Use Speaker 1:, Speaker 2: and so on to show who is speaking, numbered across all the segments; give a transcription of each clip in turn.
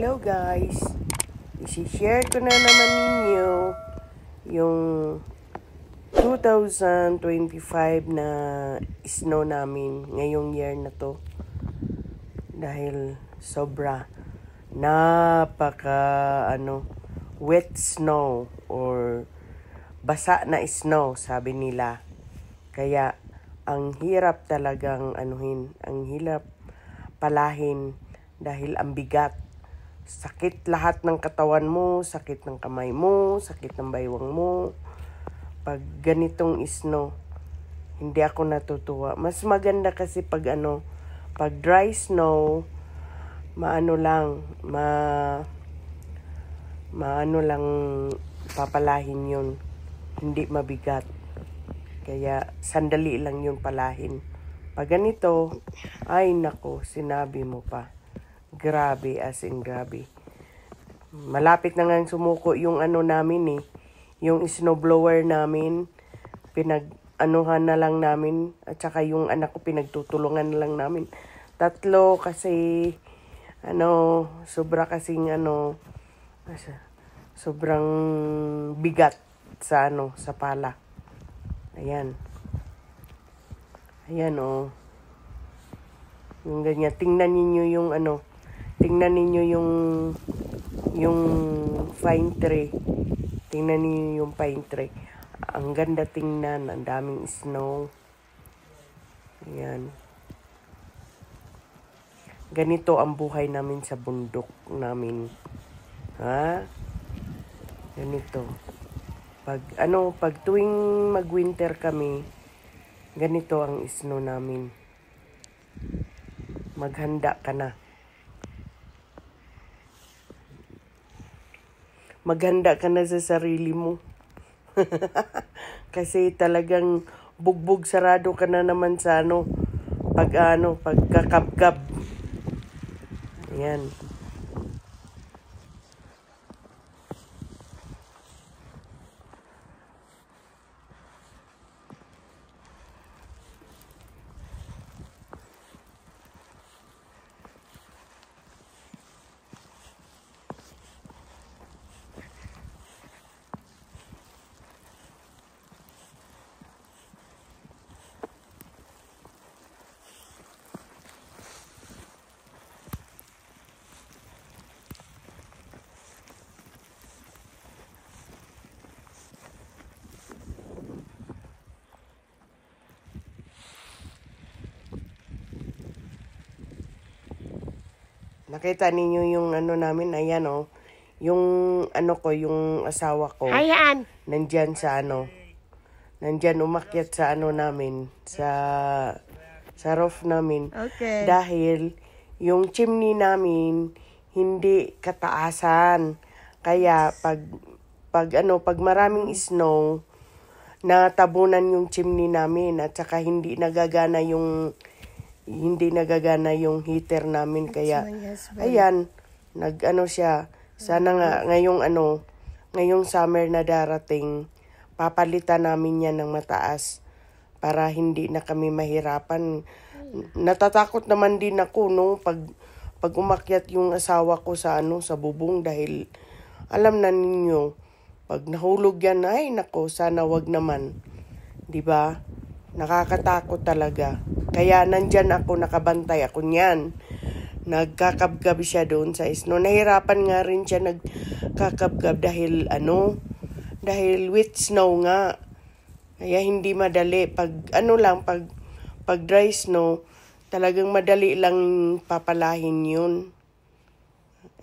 Speaker 1: Hello guys, isi-share ko na naman ninyo yung 2025 na snow namin ngayong year na to. Dahil sobra, wet snow or basa na snow sabi nila. Kaya ang hirap talagang ang hirap palahin dahil ang bigat. Sakit lahat ng katawan mo, sakit ng kamay mo, sakit ng baywang mo. Pag ganitong snow, hindi ako natutuwa. Mas maganda kasi pag dry snow, maano lang papalahin yun. Hindi mabigat. Kaya sandali lang yun palahin. Pag ganito, ay nako, sinabi mo pa. Grabe, as in grabe. Malapit na nga sumuko yung namin yung snowblower namin. Pinag-anuhan na lang namin. At saka yung anak ko pinagtutulungan na lang namin. Tatlo kasi, sobra kasing sobrang bigat sa sa pala. Ayan. Ayan yung ganyan. Tingnan ninyo yung pine tree. Tingnan niyo yung pine tree. Ang ganda tingnan, ang daming snow. Ayan. Ganito ang buhay namin sa bundok namin. Ha? Ganito. Pag tuwing mag-winter kami, ganito ang snow namin. Maghanda ka na. Maghanda ka na sa sarili mo. Kasi talagang bugbog sarado ka na naman sa pagkakabkab. Ayan. Nakita ninyo yung namin, ayan yung yung asawa ko.
Speaker 2: Ayan.
Speaker 1: Nandyan umakyat sa namin, sa roof namin.
Speaker 2: Okay.
Speaker 1: Dahil yung chimney namin hindi kataasan. Kaya pag maraming snow, natabunan yung chimney namin at saka hindi nagagana yung heater namin. Kaya ayan, siya. Sana nga ngayong summer na darating, papalitan namin yan ng mataas para hindi na kami mahirapan. Natatakot naman din ako pag umakyat yung asawa ko sa sa bubong dahil alam na ninyo pag nahulog yan, ay nako, sana wag naman. 'Di ba? Nakakatakot talaga. Kaya nandyan ako, nakabantay ako niyan. Nagkakabgab siya doon sa snow. Nahirapan nga rin siya nagkakabgab dahil dahil wet snow nga. Kaya hindi madali. Pag dry snow, talagang madali lang papalahin yun.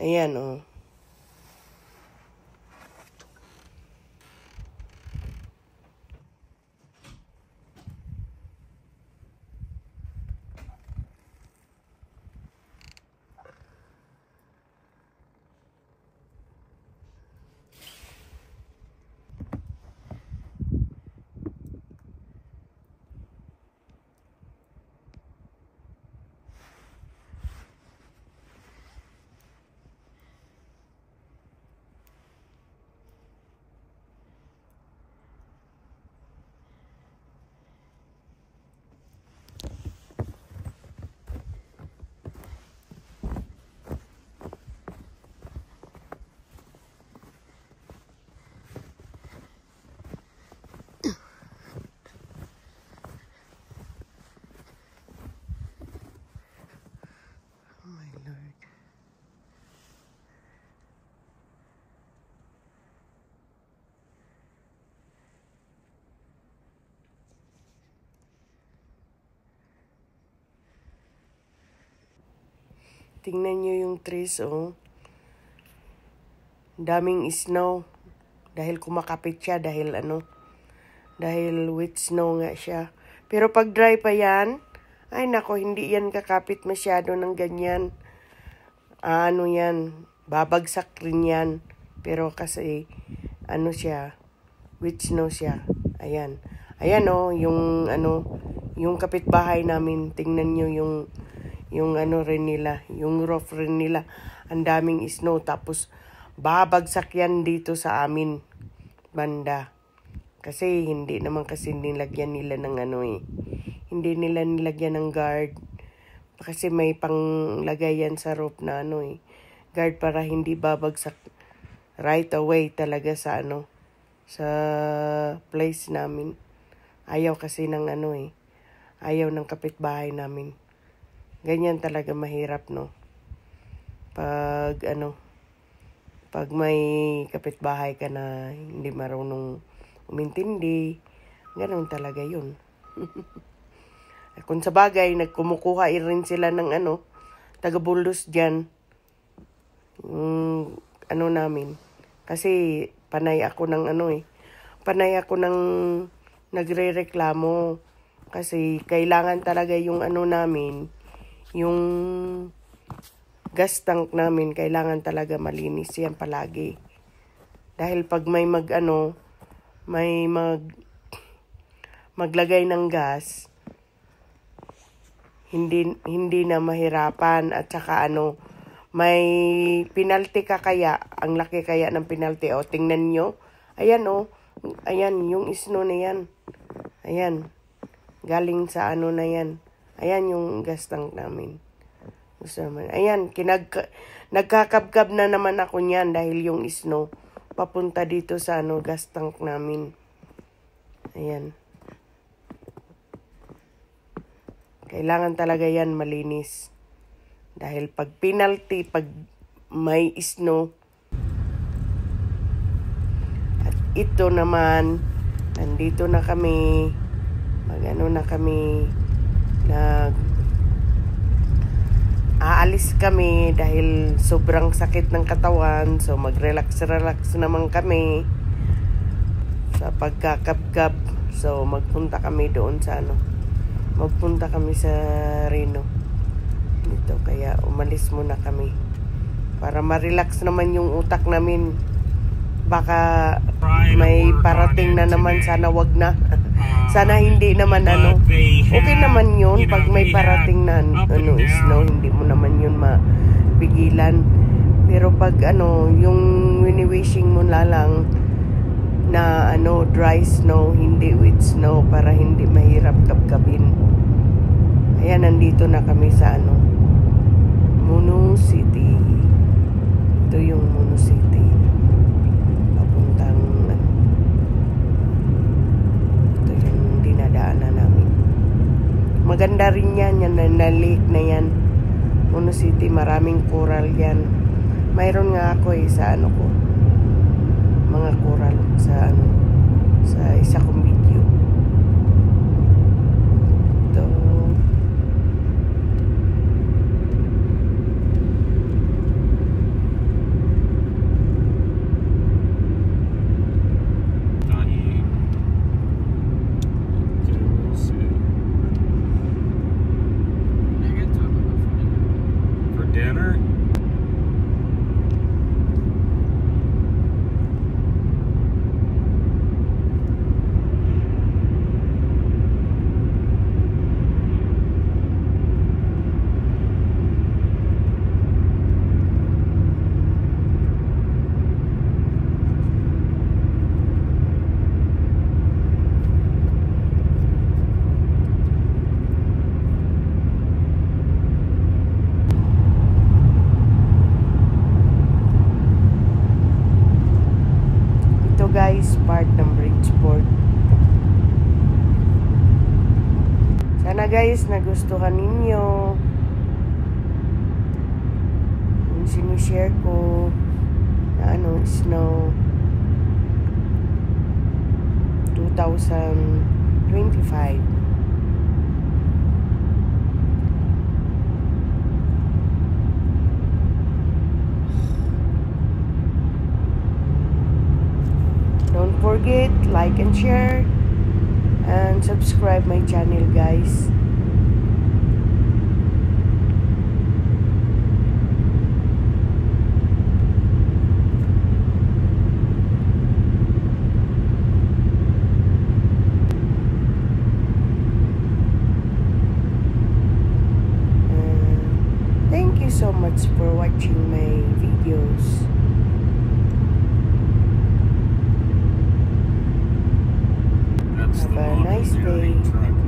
Speaker 1: Ayan Tingnan nyo yung trees, oh. Daming snow. Dahil kumakapit siya, dahil wet snow nga siya. Pero pag dry pa yan, ay nako, hindi yan kakapit masyado ng ganyan. Yan, babagsak rin yan. Pero kasi, siya, wet snow siya. Ayan. Ayan, oh, yung kapitbahay namin. Tingnan nyo yung rin nila, yung roof rin nila. Ang daming snow, tapos babagsak yan dito sa amin banda. Kasi hindi naman kasi nilagyan nila ng hindi nila nilagyan ng guard. Kasi may panglagay yan sa roof na guard para hindi babagsak right away talaga sa sa place namin. Ayaw kasi ng ayaw ng kapitbahay namin. Ganyan talaga mahirap, no? Pag pag may kapitbahay ka na hindi marunong umintindi, ganoon talaga yun. Kung sa bagay, nagkumukuha rin sila ng taga-buldos dyan. Namin. Kasi panay ako ng panay ako ng nagre-reklamo. Kasi kailangan talaga yung namin, yung gas tank namin, kailangan talaga malinis yan palagi. Dahil pag may maglagay ng gas, hindi na mahirapan. At saka may penalty ka kaya, ang laki kaya ng penalty. O, tingnan nyo. Ayan, ayan, yung snow na yan. Ayan, galing sa na yan. Ayan yung gas tank namin. Ayan, nagkakabkab na naman ako niyan dahil yung snow papunta dito sa gas tank namin. Ayan. Kailangan talaga yan malinis. Dahil pag penalty, pag may snow. At ito naman, nandito na kami, aalis kami dahil sobrang sakit ng katawan. So mag-relax naman kami sa pagkakabkab. So magpunta kami doon sa magpunta kami sa Reno dito. Kaya umalis muna kami para ma-relax naman yung utak namin. Baka may parating na naman, sana wag na. Sana hindi naman okay naman yun pag may parating na snow, hindi mo naman yun mapigilan. Pero pag yung wini-wishing mo lang na dry snow, hindi wet snow, para hindi mahirap kabkabin. Ayan, nandito na kami sa Muno City. Ito yung Muno City. Papuntang ito yung dinadaanan namin. Maganda rin yan na lake na yan. Muno City, maraming coral yan. Mayroon nga ako sa ko, mga coral sa sa isa kong video. Ito. Guys, part ng Bridgeport. Sana guys nagustuhan ninyo yung sinishare ko na snow 2025. forget, like and share, and subscribe my channel, guys. Thank you so much for watching my videos. Have a nice day.